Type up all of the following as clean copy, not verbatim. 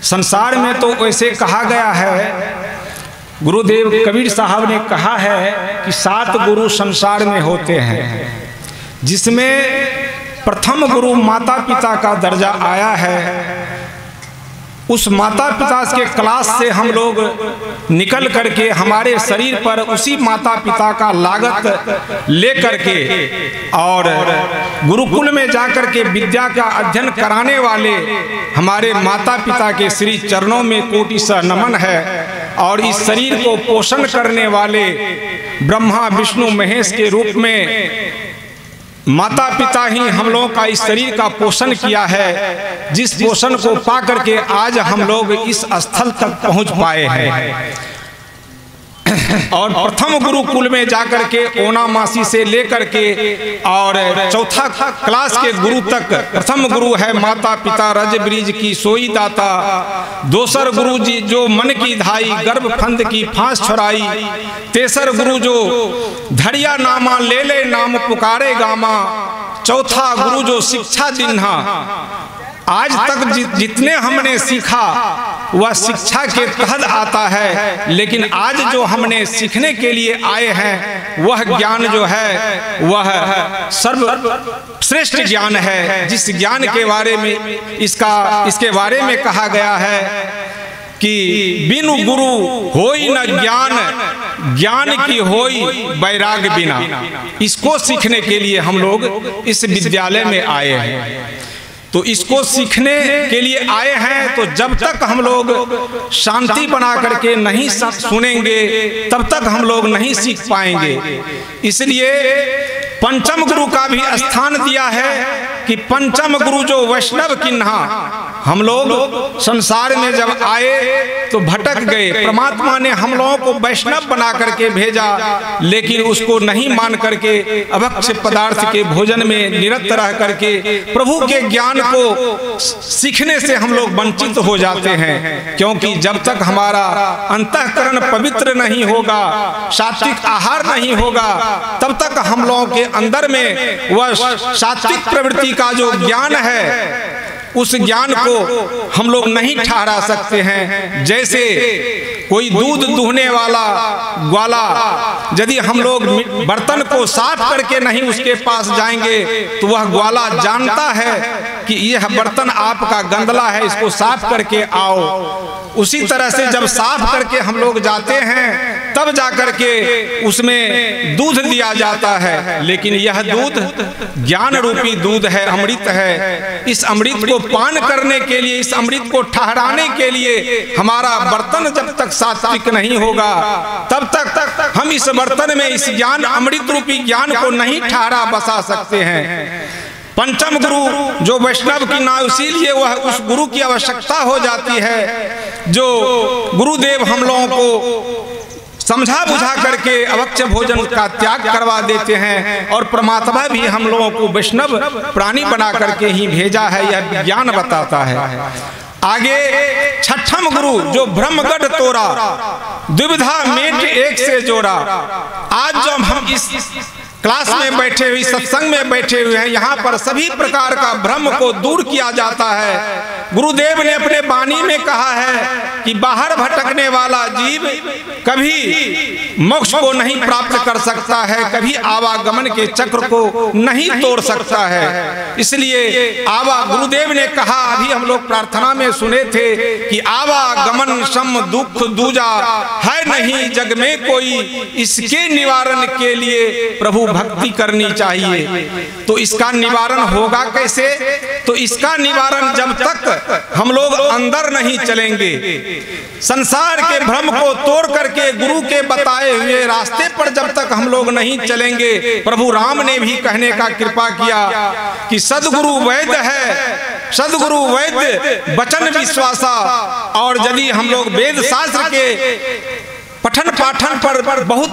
संसार में तो वैसे कहा गया है, गुरुदेव कबीर साहब ने कहा है कि 7 गुरु संसार में होते हैं, जिसमें प्रथम गुरु माता पिता का दर्जा आया है। उस माता पिता के क्लास से हम लोग निकल करके हमारे शरीर पर उसी माता पिता का लागत लेकर के और गुरुकुल में जाकर के विद्या का अध्ययन कराने वाले हमारे माता पिता के श्री चरणों में कोटि सह नमन है। और इस शरीर को पोषण करने वाले ब्रह्मा विष्णु महेश के रूप में माता पिता ही हम लोगों का इस शरीर का पोषण किया है, जिस पोषण को पा करके आज हम लोग इस स्थल तक पहुंच पाए हैं। और प्रथम गुरुकुल में जाकर के ओनामासी से लेकर के और चौथा क्लास के गुरु तक, प्रथम गुरु है माता पिता रज ब्रिज की सोई दाता, दोसर गुरु जी जो मन की धाई गर्भ फंद की फांस छुड़ाई, तेसर गुरु जो धड़िया नामा ले ले नाम पुकारे गामा, चौथा गुरु जो शिक्षा दिन्हा। आज तक जितने हमने सीखा वह शिक्षा के तहत आता है, लेकिन आज जो हमने सीखने के लिए आए हैं वह ज्ञान जो है वह सर्वश्रेष्ठ ज्ञान है, जिस ज्ञान के बारे में इसके बारे में कहा गया है कि बिनु गुरु होई न ज्ञान, ज्ञान की होई वैराग बिना। इसको सीखने के लिए हम लोग इस विद्यालय में आए हैं। तो इसको सीखने के लिए आए हैं, तो जब तक हम लोग शांति बना करके नहीं सुनेंगे तब तक हम लोग नहीं सीख पाएंगे। इसलिए पंचम गुरु का भी स्थान दिया है कि पंचम गुरु जो वैष्णव किन्हा। हम लोग संसार में जब आए तो भटक गए, परमात्मा ने हम लोगों को वैष्णव बना करके भेजा, लेकिन उसको नहीं मान करके अभक्ष्य पदार्थ के भोजन में निरत रह करके प्रभु के ज्ञान को सीखने से हम लोग वंचित हो जाते हैं। क्योंकि जब तक हमारा अंतःकरण पवित्र नहीं होगा, सात्विक आहार नहीं होगा, तब तक हम लोगों के अंदर में वह सात्विक प्रवृत्ति का जो ज्ञान है उस ज्ञान को हम लोग नहीं ठहरा सकते हैं। जैसे कोई दूध दूहने वाला ग्वाला, यदि हम लोग बर्तन को साफ करके नहीं उसके पास जाएंगे तो वह ग्वाला जानता है कि यह बर्तन आपका गंदला है, इसको साफ करके आओ। उसी तरह से जब साफ करके हम लोग जाते हैं तब जाकर के उसमें दूध दिया जाता है, लेकिन यह दूध ज्ञान रूपी दूध है, अमृत है। इस अमृत को पान करने के लिए, इस अमृत को ठहराने के लिए हमारा बर्तन जब तक सात्विक नहीं होगा तब तक हम इस बर्तन में इस ज्ञान अमृत रूपी ज्ञान को नहीं ठहरा बसा सकते हैं। पंचम गुरु जो वैष्णव की ना, इसीलिए वह उस गुरु की आवश्यकता हो जाती है जो गुरुदेव हम लोगों को समझा बुझा करके अभक्ष्य भोजन का त्याग करवा देते हैं। और परमात्मा भी हम लोगों को वैष्णव प्राणी बना करके ही भेजा है, यह ज्ञान बताता है। आगे छठम गुरु जो ब्रह्मगढ़ तोरा, द्विविधा मेट एक से जोड़ा। आज जो हम इस क्लास में बैठे हुए, सत्संग में बैठे हुए हैं, यहाँ पर सभी प्रकार का भ्रम को दूर किया जाता है। गुरुदेव ने अपने वाणी में कहा है कि बाहर भटकने वाला जीव कभी मोक्ष को नहीं प्राप्त कर सकता है, कभी आवागमन के चक्र को नहीं तोड़ सकता है। इसलिए गुरुदेव ने कहा, अभी हम लोग प्रार्थना में सुने थे कि आवागमन सम दुख दूजा है नहीं जग में कोई, इसके निवारण के लिए प्रभु भक्ति करनी चाहिए। तो इसका निवारण होगा कैसे? तो इसका निवारण जब तक हम लोग अंदर नहीं चलेंगे, संसार के भ्रम को तोड़ करके गुरु के बताए हुए रास्ते पर जब तक हम लोग नहीं चलेंगे, प्रभु राम ने भी कहने का कृपा किया कि सदगुरु वैद्य है, सदगुरु वैद्य वचन विश्वासा। और यदि हम लोग वेद शास्त्र के पठन पाठन पर बहुत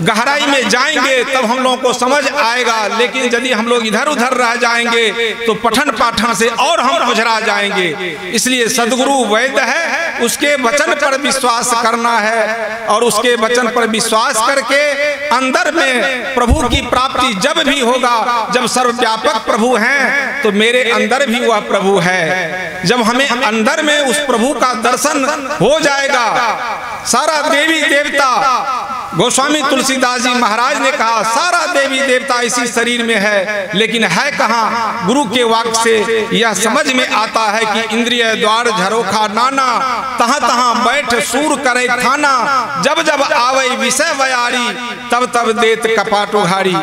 गहराई में जाएंगे तब हम लोगों को समझ आएगा, लेकिन यदि हम लोग इधर उधर रह जाएंगे तो पठन पाठन से और हम गुजरा जाएंगे। इसलिए सदगुरु वैद्य है, उसके वचन पर विश्वास करना है और उसके वचन पर विश्वास करके अंदर में प्रभु की प्राप्ति जब भी होगा, जब सर्वव्यापक प्रभु हैं तो मेरे अंदर भी वह प्रभु है। जब हमें अंदर में उस प्रभु का दर्शन हो जाएगा, सारा देवी देवता, गोस्वामी तुलसीदास जी महाराज ने कहा सारा देवी देवता इसी शरीर में है, लेकिन है कहाँ? गुरु के वाक्य से यह समझ में आता है कि इंद्रिय द्वार झरोखा नाना, तहाँ तहाँ बैठ सूर करे थाना, जब जब आवे विषय बयारी, तब तब देत कपाट उघारी।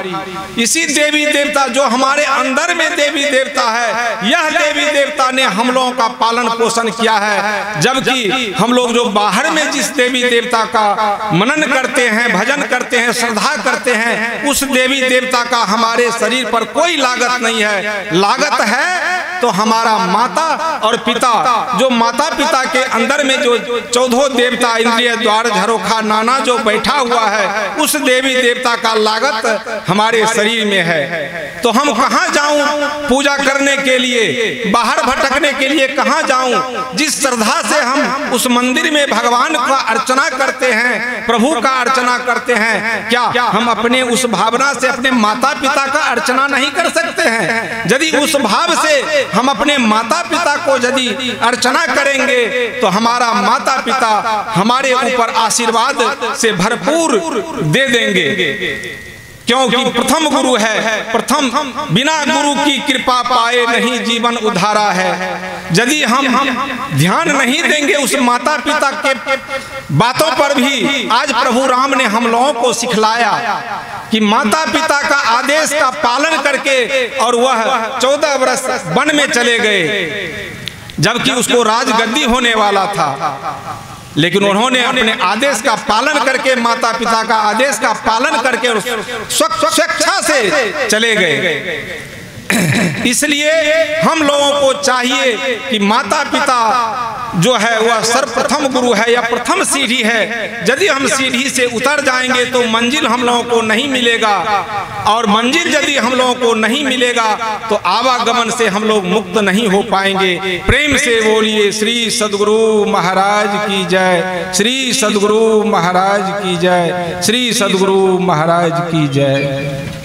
इसी देवी देवता जो हमारे अंदर में देवी देवता है, यह देवी देवता ने हम लोगों का पालन पोषण किया है। जबकि हम लोग जो बाहर में जिस देवी देवता का मनन करते हैं, भजन करते हैं, श्रद्धा करते हैं, उस देवी देवता का हमारे शरीर पर कोई लागत नहीं है। लागत है तो हमारा माता और पिता, जो माता पिता के अंदर में जो 14 देवता इंद्रिय द्वार झरोखा नाना जो बैठा हुआ है, उस देवी देवता का लागत हमारे शरीर में है। तो हम कहाँ जाऊं पूजा करने के लिए, बाहर भटकने के लिए कहाँ जाऊं? जिस श्रद्धा से हम उस मंदिर में भगवान का अर्चना करते हैं, प्रभु का अर्चना करते हैं, क्या हम अपने उस भावना से अपने माता पिता का अर्चना नहीं कर सकते हैं? यदि उस भाव से हम अपने माता पिता को यदि अर्चना करेंगे तो हमारा माता पिता हमारे ऊपर आशीर्वाद से भरपूर दे देंगे, क्योंकि प्रथम गुरु है। प्रथम बिना गुरु की कृपा पाए नहीं जीवन उधारा है। यदि हम ध्यान नहीं देंगे उस माता पिता के बातों पर भी, आज प्रभु राम ने हम लोगों को सिखलाया कि माता पिता का आदेश का पालन करके, और वह 14 वर्ष वन में चले गए, जबकि उसको राजगद्दी होने वाला था, लेकिन उन्होंने अपने आदेश का पालन करके, माता पिता का आदेश का पालन करके स्वेच्छा से चले गए। इसलिए हम लोगों को चाहिए कि माता पिता जो है वह सर्वप्रथम गुरु है या प्रथम सीढ़ी है। यदि हम सीढ़ी से उतर जाएंगे तो मंजिल हम लोगों को नहीं मिलेगा, और मंजिल यदि हम लोगों को नहीं मिलेगा तो आवागमन से हम लोग मुक्त नहीं हो पाएंगे। प्रेम से बोलिए श्री सद्गुरु महाराज की जय, श्री सद्गुरु महाराज की जय, श्री सद्गुरु महाराज की जय।